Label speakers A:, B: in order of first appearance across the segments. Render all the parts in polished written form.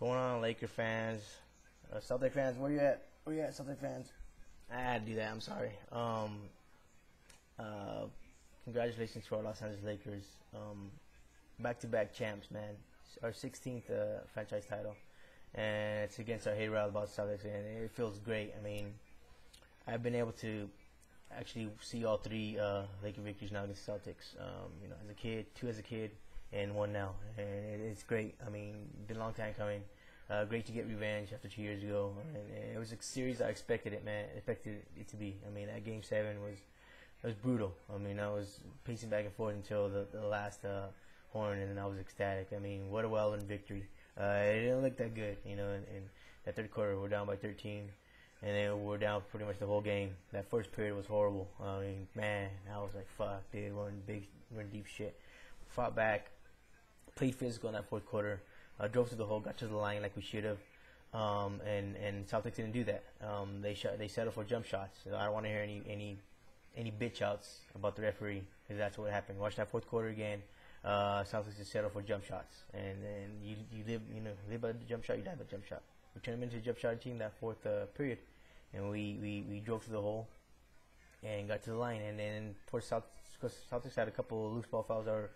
A: Going on, Laker fans, Celtic fans. Where you at? Where you at, Celtic fans? I had to do that. I'm sorry. Uh, Congratulations to our Los Angeles Lakers. Back-to-back champs, man. Our 16th franchise title, and it's against our hate route about Celtics, and it feels great. I mean, I've been able to actually see all three Laker victories now against the Celtics. As a kid, two as a kid, and one now, and it's great. I mean, been a long time coming. Great to get revenge after 2 years ago, and it was a series I expected it, man. Expected it to be. I mean, that Game 7 was brutal. I mean, I was pacing back and forth until the last horn, and then I was ecstatic. I mean, what a well-earned victory. It didn't look that good, in that third quarter. We're down by 13, and then we're down pretty much the whole game. That first period was horrible. I mean, man, I was like, fuck, dude, we're in deep shit. Fought back, played physical in that fourth quarter. Drove to the hole, got to the line like we should have, and Celtics didn't do that. They settled for jump shots. So I don't want to hear any bitch outs about the referee, because that's what happened. Watch that fourth quarter again. Celtics just settled for jump shots, and you live by the jump shot, you die by the jump shot. We turned them into a jump shot team that fourth period, and we drove to the hole and got to the line, and then for Celtics had a couple of loose ball fouls that were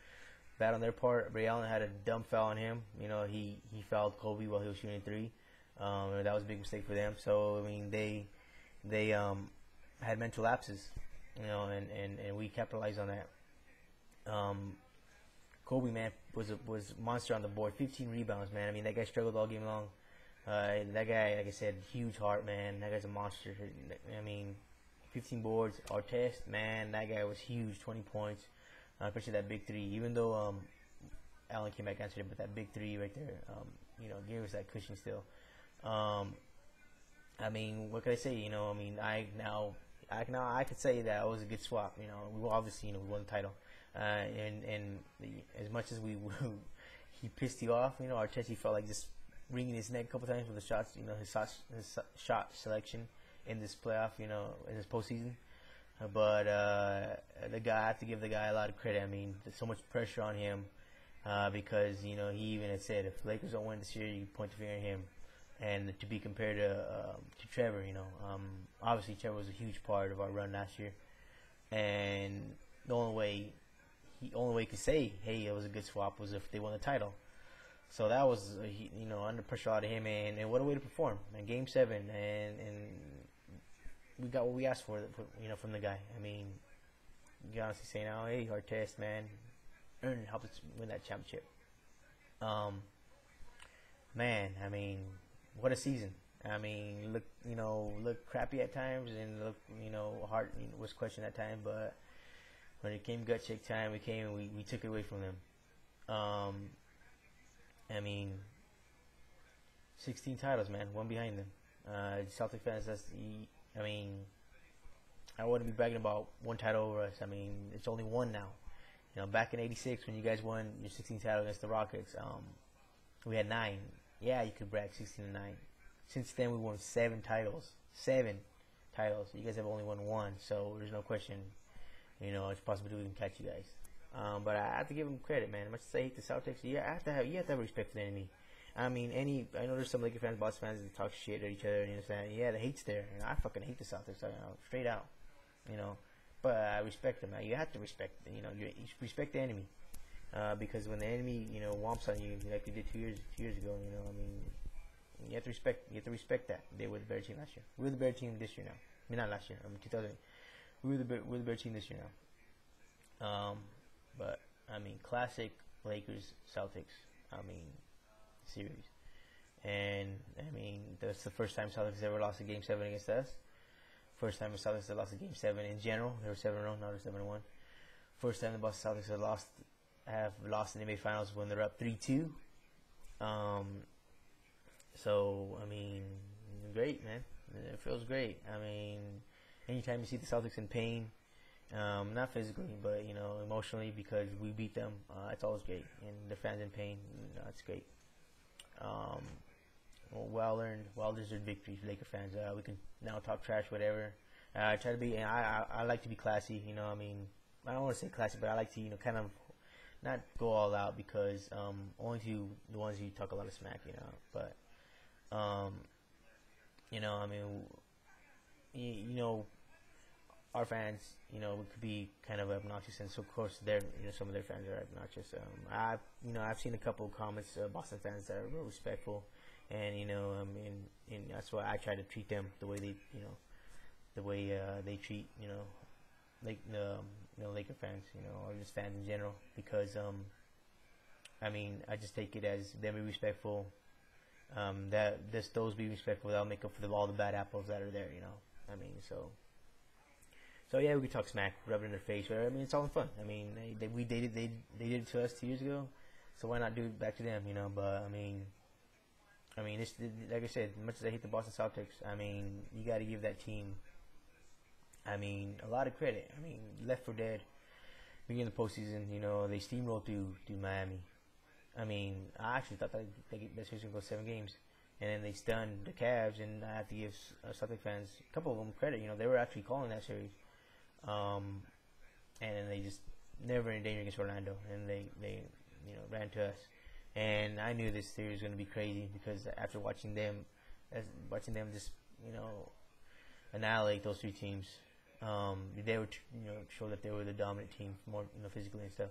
A: bad on their part. Ray Allen had a dumb foul on him. He fouled Kobe while he was shooting three. That was a big mistake for them. So I mean, they had mental lapses, and we capitalized on that. Kobe, man, was a monster on the board. 15 rebounds, man. I mean, that guy struggled all game long. That guy, like I said, huge heart, man. That guy's a monster. I mean, 15 boards. Artest, man, that guy was huge. 20 points. Especially that big three. Even though Allen came back and answered it, but that big three right there, gave us that cushion still. I mean, what could I say? I mean, I could say that it was a good swap. We obviously, we won the title. And as much as he pissed you off, Artest felt like just wringing his neck a couple times with the shots, his shot selection in this playoff, in this postseason. But I have to give the guy a lot of credit. I mean, there's so much pressure on him because he even had said if Lakers don't win this year, you point the finger at him. And to be compared to Trevor, obviously Trevor was a huge part of our run last year, and the only way he could say, hey, it was a good swap was if they won the title. So that was under pressure out of him, and what a way to perform in Game 7, and we got what we asked for, from the guy. I mean, you honestly say now, hey, Artest, man, helped us win that championship. Man, I mean, what a season. I mean, look crappy at times, and look, heart was questioned at times, but when it came gut shake time, we came and we took it away from them. I mean, 16 titles, man, one behind them. Celtic fans, I mean, I wouldn't be bragging about one title over us. I mean, it's only one now. Back in '86 when you guys won your 16th title against the Rockets, we had 9. Yeah, you could brag 16 and 9. Since then, we won 7 titles. 7 titles. You guys have only won 1, so there's no question. It's possible we can catch you guys. But I have to give them credit, man. Much as I hate the Celtics, you have to have respect for the enemy. I mean, I know there's some Lakers fans, Boston fans that talk shit at each other, and understand. Yeah, the hate's there, and I fucking hate the Celtics, straight out, But I respect them. You have to respect, you respect the enemy, because when the enemy, womps on you like they did 2 years ago, I mean, you have to respect that. They were the better team last year. We're the better team this year now. I mean, not last year. 2000. We're the better team this year now. But I mean, classic Lakers Celtics. I mean, series, and I mean that's the first time Celtics ever lost a Game 7 against us. First time the Celtics have lost a Game 7 in general. They were 7-0, now they're 7-1. First time the Boston Celtics have lost in the NBA Finals when they're up 3-2. So I mean, great, man. It feels great. I mean, anytime you see the Celtics in pain, not physically, but emotionally, because we beat them, it's always great. And the fans in pain, it's great. Well-earned, well-deserved victory for Laker fans. We can now talk trash, whatever. I try to be, and I like to be classy. I mean, I don't want to say classy, but I like to, kind of not go all out because only to the ones who talk a lot of smack, you know. But you know, I mean, you know, our fans, you know, could be kind of obnoxious, and so of course, some of their fans are obnoxious. I've seen a couple of comments, Boston fans that are real respectful, and you know, I mean, and that's why I try to treat them the way they, you know, the way they treat, you know, like the Laker fans, you know, or just fans in general, because I mean, I just take it as them be respectful. That just those be respectful. That'll make up for all the bad apples that are there, you know. I mean, so yeah, we could talk smack, rub it in their face. Right? I mean, it's all in fun. I mean, they did it to us 2 years ago, so why not do it back to them, you know? But I mean, this, like I said, much as I hate the Boston Celtics, I mean, you got to give that team, I mean, a lot of credit. I mean, left for dead, beginning of the postseason, you know, they steamrolled through Miami. I mean, I actually thought that that series was going to go 7 games. And then they stunned the Cavs, and I have to give Celtic fans, a couple of them, credit. You know, they were actually calling that series. And then they just never in danger against Orlando, and they you know, ran to us. And I knew this series was going to be crazy because after watching them just, you know, annihilate those 3 teams, they would, you know, show that they were the dominant team more, you know, physically and stuff.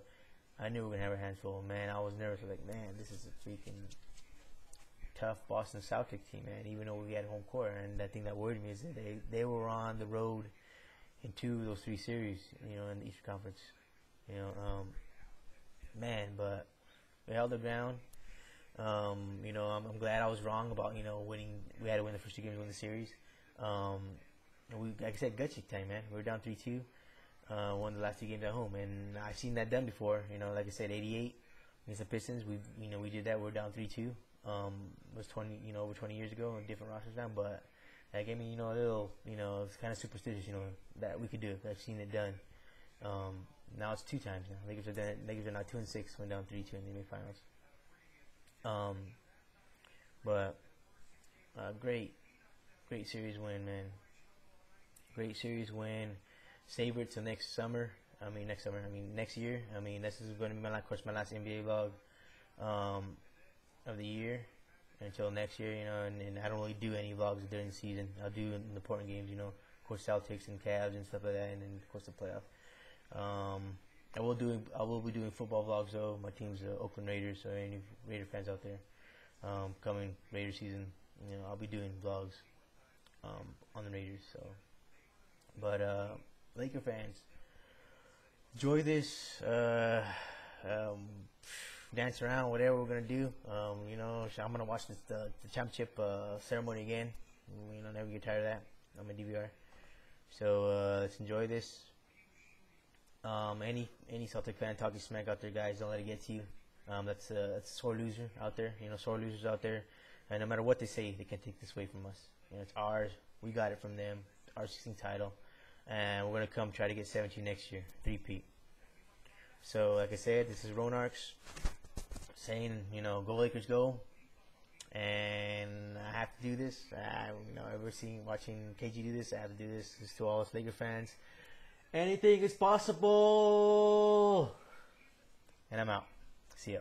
A: I knew we were going to have our hands full. Man, I was nervous. I was like, man, this is a freaking tough Boston Celtics team, man, even though we had home court. And the thing that worried me is that they were on the road in 2 of those 3 series, you know, in the Eastern Conference. You know, man, but we held the ground. You know, I'm glad I was wrong about, you know, winning. We had to win the first 2 games to win the series. We, like I said, gut check time, man. We were down 3-2. Won the last 2 games at home, and I've seen that done before. You know, like I said, 88 against the Pistons. We did that. We were down 3-2. It was over 20 years ago, and different rosters now. But that gave me, you know, a little, you know, it's kind of superstitious, you know, that we could do it. I've seen it done. Now it's 2 times now. Lakers are done it. Lakers are now 2-6, went down 3-2 in the NBA Finals. But great series win, man. Great series win. Save it till next summer. Next year. I mean, this is going to be my last NBA vlog of the year until next year, you know. And I don't really do any vlogs during the season. I'll do in the important games, you know, of course, Celtics and Cavs and stuff like that, and then of course the playoff. I will be doing football vlogs though. My team's the Oakland Raiders, so any Raider fans out there, coming Raider season, you know, I'll be doing vlogs on the Raiders. So, but Laker fans, enjoy this. Dance around, whatever we're gonna do. You know, I'm gonna watch the championship ceremony again. You know, never get tired of that. I'm a DVR. So let's enjoy this. Any Celtic fan talking smack out there, guys, don't let it get to you. That's a sore loser out there. You know, sore losers out there. And no matter what they say, they can't take this away from us. You know, it's ours. We got it from them. Our 16th title. And we're going to come try to get 17 next year. 3-peat. So, like I said, this is Ronarks saying, you know, go Lakers, go. And I have to do this. You know, watching KG do this, I have to do this. This is to all us Laker fans. Anything is possible. And I'm out. See ya.